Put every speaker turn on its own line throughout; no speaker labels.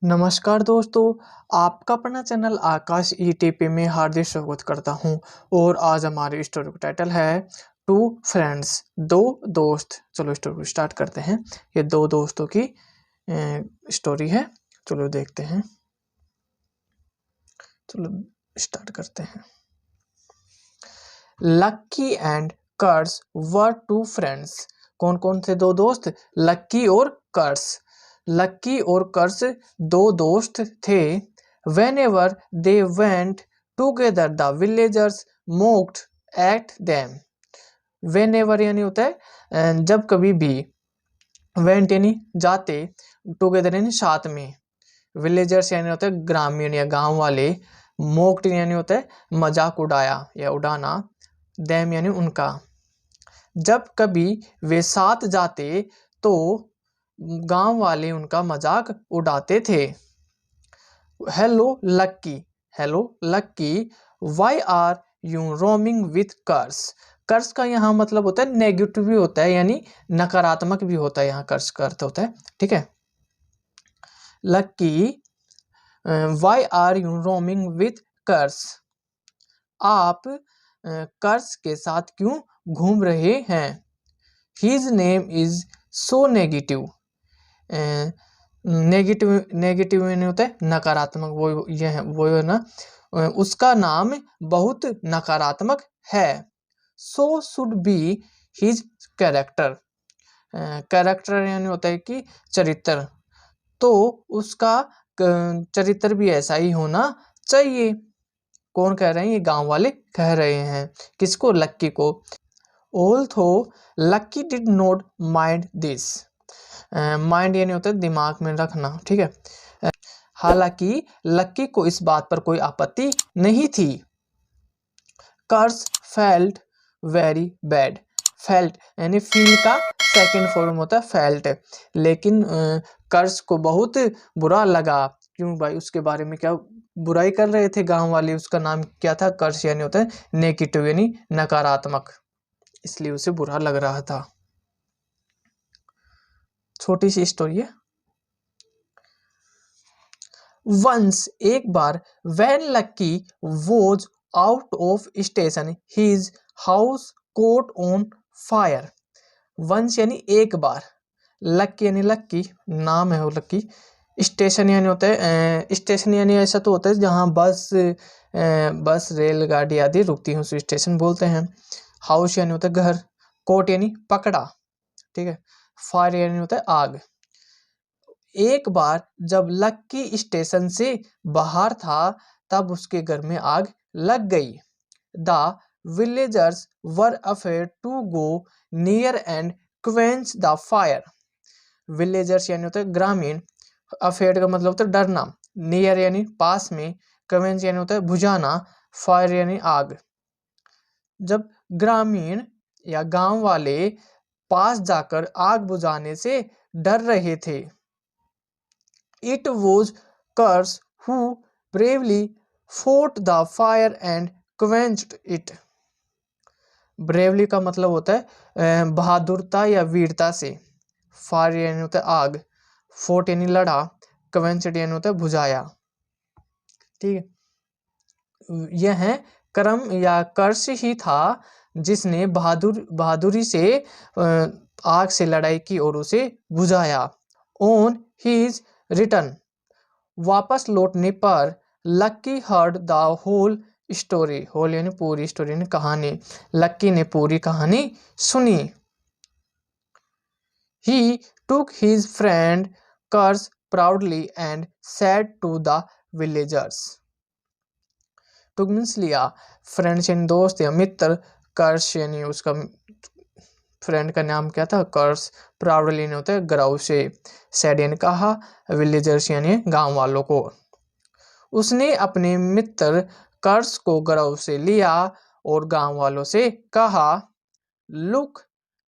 नमस्कार दोस्तों, आपका अपना चैनल आकाश ईटीपी में हार्दिक स्वागत करता हूं। और आज हमारी स्टोरी का टाइटल है टू फ्रेंड्स, दो दोस्त। चलो स्टोरी को स्टार्ट करते हैं। ये दो दोस्तों की स्टोरी है। चलो देखते हैं। चलो स्टार्ट करते हैं। Lucky and Curse were two friends. कौन कौन थे दो दोस्त? लक्की और कर्स। लक्की और कर्स दो दोस्त थे। Whenever they went together, the villagers mocked at them. Whenever यानी होता है जब कभी भी। went यानी जाते, together यानी साथ में, villagers यानी होता है ग्रामीण या गांव वाले, mocked यानी होता है मजाक उड़ाया या उड़ाना, them यानी उनका। जब कभी वे साथ जाते तो गांव वाले उनका मजाक उड़ाते थे। Hello Lucky, hello Lucky, why are you roaming with Curse. Curse का यहाँ मतलब होता है नेगेटिव भी होता है, यानी नकारात्मक भी होता है। यहाँ कर्स का अर्थ होता है, ठीक है। Lucky, why are you roaming with Curse. आप कर्स के साथ क्यों घूम रहे हैं? His name is so negative. Negative negative यानी होता है नकारात्मक, वो ये है वो है ना। उसका नाम बहुत नकारात्मक है। So should be his character. Character यानी होता है कि चरित्र, तो उसका चरित्र भी ऐसा ही होना चाहिए। कौन कह रहे हैं? ये गांव वाले कह रहे हैं। किसको? लक्की को। Although Lucky did not mind this. Mind यानी होता है दिमाग में रखना, ठीक है। हालांकि लक्की को इस बात पर कोई आपत्ति नहीं थी। कर्स फेल्ट वेरी बैड। फेल्ट यानी फील का सेकंड फॉर्म होता है फेल्ट। लेकिन कर्स को बहुत बुरा लगा। क्यों भाई? उसके बारे में क्या बुराई कर रहे थे गांव वाले? उसका नाम क्या था? कर्स यानी होता है नेगेटिव यानी नकारात्मक, इसलिए उसे बुरा लग रहा था। छोटी सी स्टोरी है। वंस एक बार, when Lucky was out of station, his house caught on fire. Once यानी एक बार, लक्की यानी लक्की, नाम है वो लक्की। स्टेशन यानी होता है स्टेशन यानी ऐसा तो होता है जहाँ बस रेलगाड़ी आदि रुकती है, उसे स्टेशन बोलते हैं। हाउस यानी होता है घर। कोट यानी पकड़ा, ठीक है। फायर यानी होता है आग। एक बार जब लक्की स्टेशन से बाहर था तब उसके घर में आग लग गई। The villagers were afraid to go near and quench the fire. Villagers यानी होता है ग्रामीण, अफेड का मतलब होता है डरना, नियर यानी पास में, क्वेंच यानी होता है बुझाना, फायर यानी आग। जब ग्रामीण या गांव वाले पास जाकर आग बुझाने से डर रहे थे। It was Curse who bravely fought the fire and quenched it. Bravely का मतलब होता है बहादुरता या वीरता से। फायर यानी होता है आग, फोर्ट यानी लड़ा, क्वेंच्ड यानी होता है बुझाया, ठीक है। यह है कर्म या कर्ष ही था जिसने बहादुरी से आग से लड़ाई की और उसे बुझाया। ऑन हिज रिटर्न, वापस लौटने पर Lucky heard the whole story. Whole यानी पूरी, स्टोरी यानी कहानी। लक्की ने पूरी कहानी सुनी। He took his friend Curse proudly and said to the villagers. Took means लिया, फ्रेंड्स यानी दोस्त या मित्र, कर्स यानी उसका फ्रेंड का नाम क्या था? कर्स। प्राउडली यानी होता है गर्व से, सैड यानी कहा, विलेजर्स यानी गांव वालों को। उसने अपने मित्र कर्स को गर्व से लिया और गांव वालों से कहा, look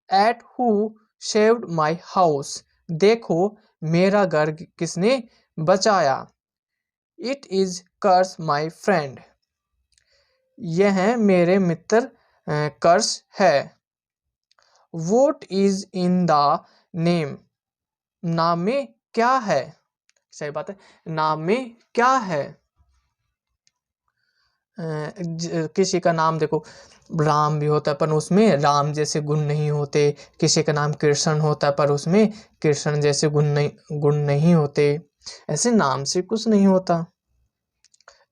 at who saved my house. देखो मेरा घर किसने बचाया। It is curse my friend. यह है मेरे मित्र कर्स है। What is in the name. नाम में क्या है? सही बात है। नाम में क्या है? किसी का नाम देखो राम भी होता है पर उसमें राम जैसे गुण नहीं होते, किसी का नाम कृष्ण होता है पर उसमें कृष्ण जैसे गुण नहीं होते। ऐसे नाम से कुछ नहीं होता,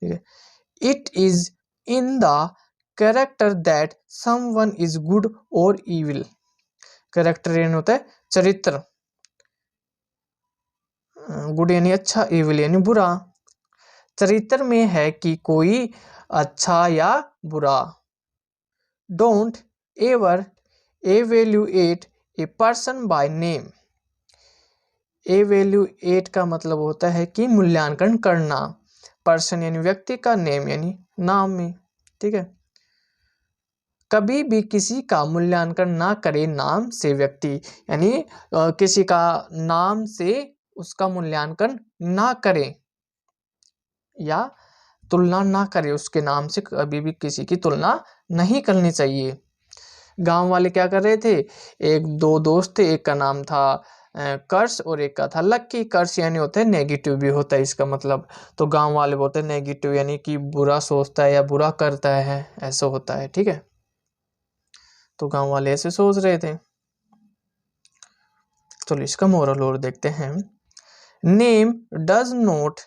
ठीक है। It is in the character that someone is good और इविल। कैरेक्टर यानी होता है चरित्र, गुड यानी अच्छा, इविल यानी बुरा। चरित्र में है कि कोई अच्छा या बुरा। Don't ever evaluate a person by name. Evaluate का मतलब होता है कि मूल्यांकन करना, पर्सन यानी व्यक्ति का, नेम यानी नाम में, ठीक है। कभी भी किसी का मूल्यांकन ना करे नाम से व्यक्ति, यानी किसी का नाम से उसका मूल्यांकन ना करें या तुलना ना करे, उसके नाम से कभी भी किसी की तुलना नहीं करनी चाहिए। गांव वाले क्या कर रहे थे, एक दो दोस्त थे, एक का नाम था कर्ष और एक का था लक्की। कर्ष यानी होता है नेगेटिव भी होता है इसका मतलब, तो गांव वाले बोलते हैं नेगेटिव यानी कि बुरा सोचता है या बुरा करता है, ऐसा होता है, ठीक है। तो गांव वाले ऐसे सोच रहे थे। चलो इसका मोरल और देखते हैं। Name does not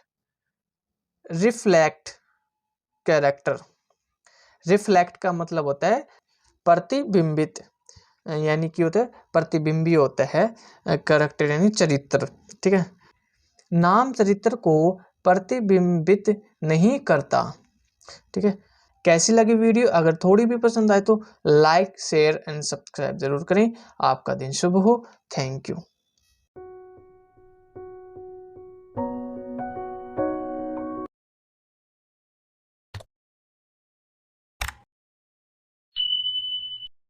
reflect character. Reflect का मतलब होता है प्रतिबिंबित, यानी कि होता है प्रतिबिंबी होता है, कैरेक्टर यानी चरित्र, ठीक है। नाम चरित्र को प्रतिबिंबित नहीं करता, ठीक है। कैसी लगी वीडियो? अगर थोड़ी भी पसंद आए तो लाइक शेयर एंड सब्सक्राइब जरूर करें। आपका दिन शुभ हो। Thank you.